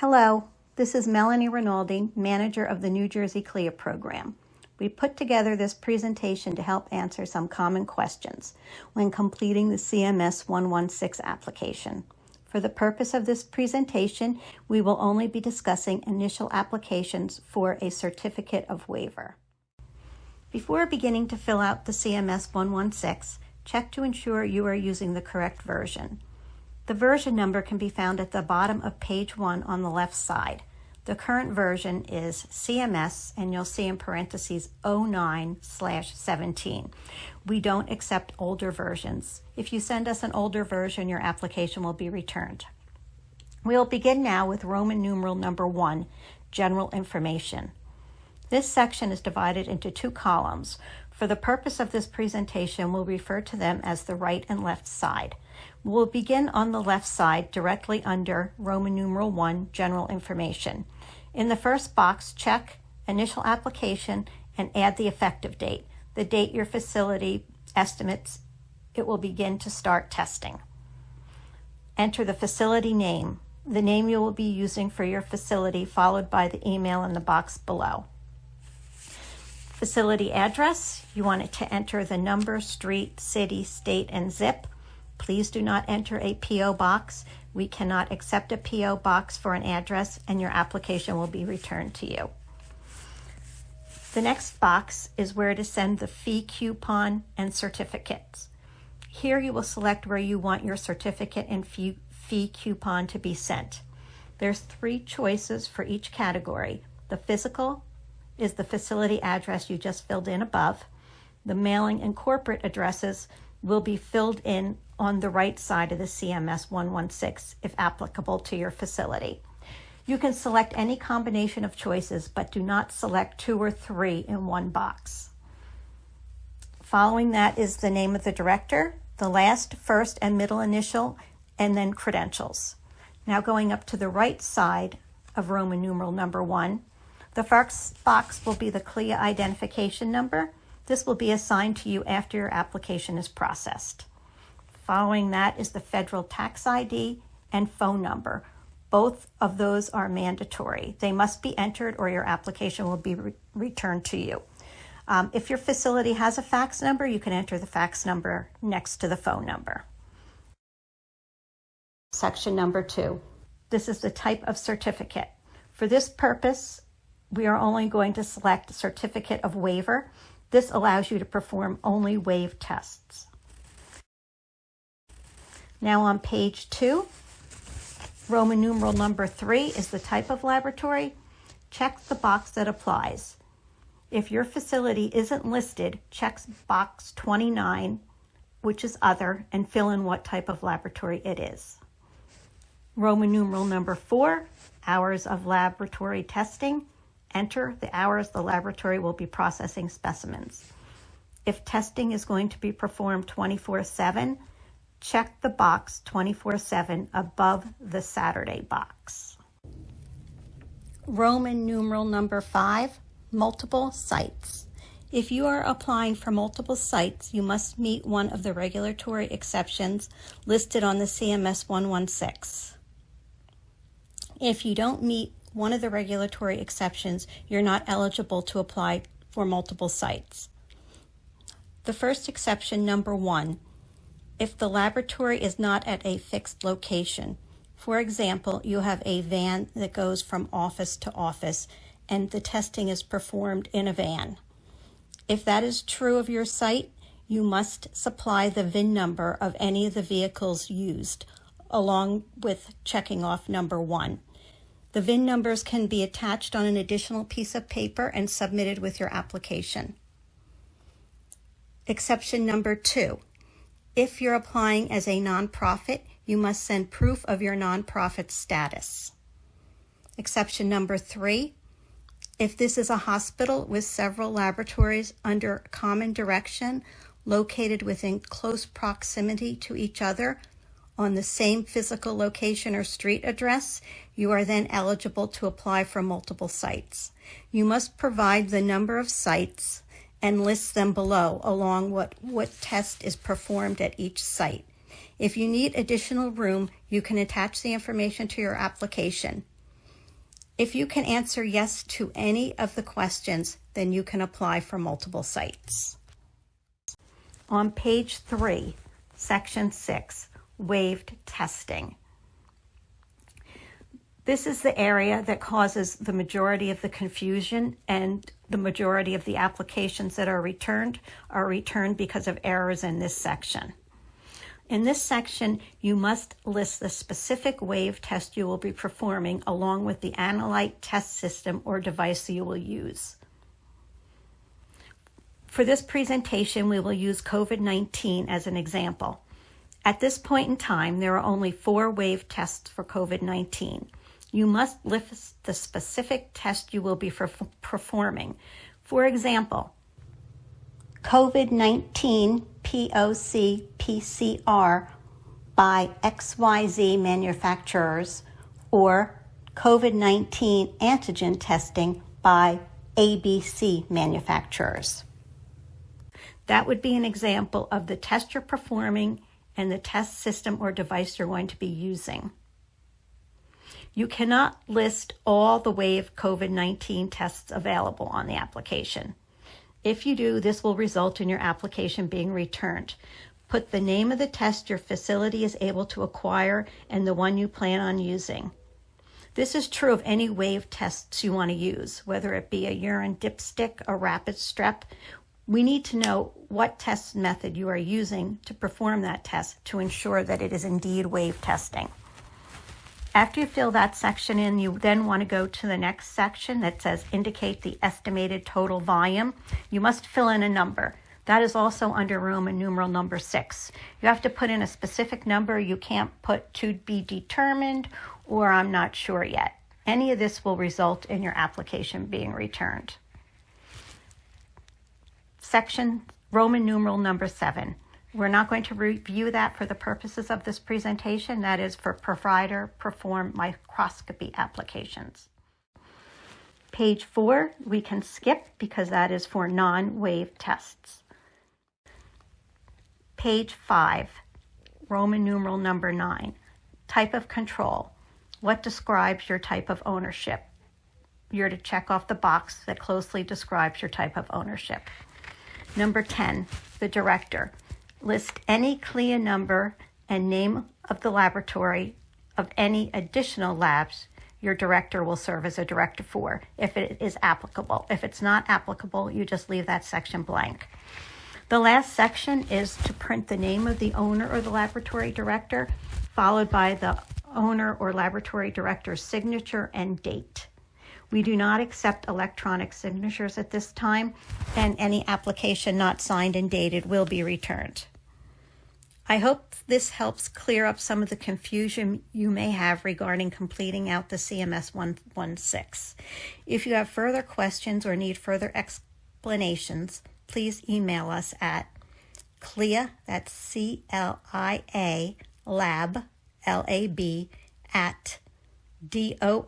Hello, this is Melanie Rinaldi, manager of the New Jersey CLIA program. We put together this presentation to help answer some common questions when completing the CMS-116 application. For the purpose of this presentation, we will only be discussing initial applications for a certificate of waiver. Before beginning to fill out the CMS-116, check to ensure you are using the correct version. The version number can be found at the bottom of page 1 on the left side. The current version is CMS, and you'll see in parentheses 09/17. We don't accept older versions. If you send us an older version, your application will be returned. We'll begin now with Roman numeral number 1, General Information. This section is divided into 2 columns. For the purpose of this presentation, we'll refer to them as the right and left side. We'll begin on the left side directly under Roman numeral 1, General Information. In the first box, check Initial Application and add the effective date, the date your facility estimates it will begin to start testing. Enter the facility name, the name you will be using for your facility, followed by the email in the box below. Facility address, you want it to enter the number, street, city, state, and zip. Please do not enter a P.O. box. We cannot accept a P.O. box for an address, and your application will be returned to you. The next box is where to send the fee coupon and certificates. Here you will select where you want your certificate and fee coupon to be sent. There's 3 choices for each category. The physical is the facility address you just filled in above. The mailing and corporate addresses will be filled in on the right side of the CMS-116 if applicable to your facility. You can select any combination of choices, but do not select 2 or 3 in one box. Following that is the name of the director, the last, first, and middle initial, and then credentials. Now going up to the right side of Roman numeral number 1, the first box will be the CLIA identification number. This will be assigned to you after your application is processed. Following that is the federal tax ID and phone number. Both of those are mandatory. They must be entered or your application will be returned to you. If your facility has a fax number, you can enter the fax number next to the phone number. Section number 2. This is the type of certificate. For this purpose, we are only going to select Certificate of Waiver. This allows you to perform only waive tests. Now on page 2, Roman numeral number 3 is the type of laboratory. Check the box that applies. If your facility isn't listed, check box 29, which is Other, and fill in what type of laboratory it is. Roman numeral number 4, hours of laboratory testing. Enter the hours the laboratory will be processing specimens. If testing is going to be performed 24/7, check the box 24/7 above the Saturday box. Roman numeral number 5, multiple sites. If you are applying for multiple sites, you must meet one of the regulatory exceptions listed on the CMS-116. If you don't meet one of the regulatory exceptions, you're not eligible to apply for multiple sites. The first exception, number 1, if the laboratory is not at a fixed location. For example, you have a van that goes from office to office and the testing is performed in a van. If that is true of your site, you must supply the VIN number of any of the vehicles used, along with checking off number 1. The VIN numbers can be attached on an additional piece of paper and submitted with your application. Exception number 2. If you're applying as a nonprofit, you must send proof of your nonprofit status. Exception number 3. If this is a hospital with several laboratories under common direction, located within close proximity to each other, on the same physical location or street address, you are then eligible to apply for multiple sites. You must provide the number of sites and list them below, along what test is performed at each site. If you need additional room, you can attach the information to your application. If you can answer yes to any of the questions, then you can apply for multiple sites. On page 3, section 6, waived testing. This is the area that causes the majority of the confusion, and the majority of the applications that are returned because of errors in this section. In this section, you must list the specific wave test you will be performing along with the analyte test system or device you will use. For this presentation, we will use COVID-19 as an example. At this point in time, there are only 4 wave tests for COVID-19. You must list the specific test you will be performing. For example, COVID-19 POC PCR by XYZ manufacturers, or COVID-19 antigen testing by ABC manufacturers. That would be an example of the test you're performing and the test system or device you're going to be using. You cannot list all the wave COVID-19 tests available on the application. If you do, this will result in your application being returned. Put the name of the test your facility is able to acquire and the one you plan on using. This is true of any wave tests you want to use, whether it be a urine dipstick, a rapid strep. We need to know what test method you are using to perform that test to ensure that it is indeed wave testing. After you fill that section in, you then want to go to the next section that says indicate the estimated total volume. You must fill in a number. That is also under Roman numeral number 6. You have to put in a specific number. You can't put to be determined or I'm not sure yet. Any of this will result in your application being returned. Section Roman numeral number 7. We're not going to review that for the purposes of this presentation. That is for provider-performed microscopy applications. Page 4, we can skip because that is for non-wave tests. Page 5, Roman numeral number 9, type of control. What describes your type of ownership? You're to check off the box that closely describes your type of ownership. Number 10, the director. List any CLIA number and name of the laboratory of any additional labs your director will serve as a director for, if it is applicable. If it's not applicable, you just leave that section blank. The last section is to print the name of the owner or the laboratory director, followed by the owner or laboratory director's signature and date. We do not accept electronic signatures at this time, and any application not signed and dated will be returned. I hope this helps clear up some of the confusion you may have regarding completing out the CMS-116. If you have further questions or need further explanations, please email us at CLIA, that's C-L-I-A, lab, L-A-B, at doh.nj.gov.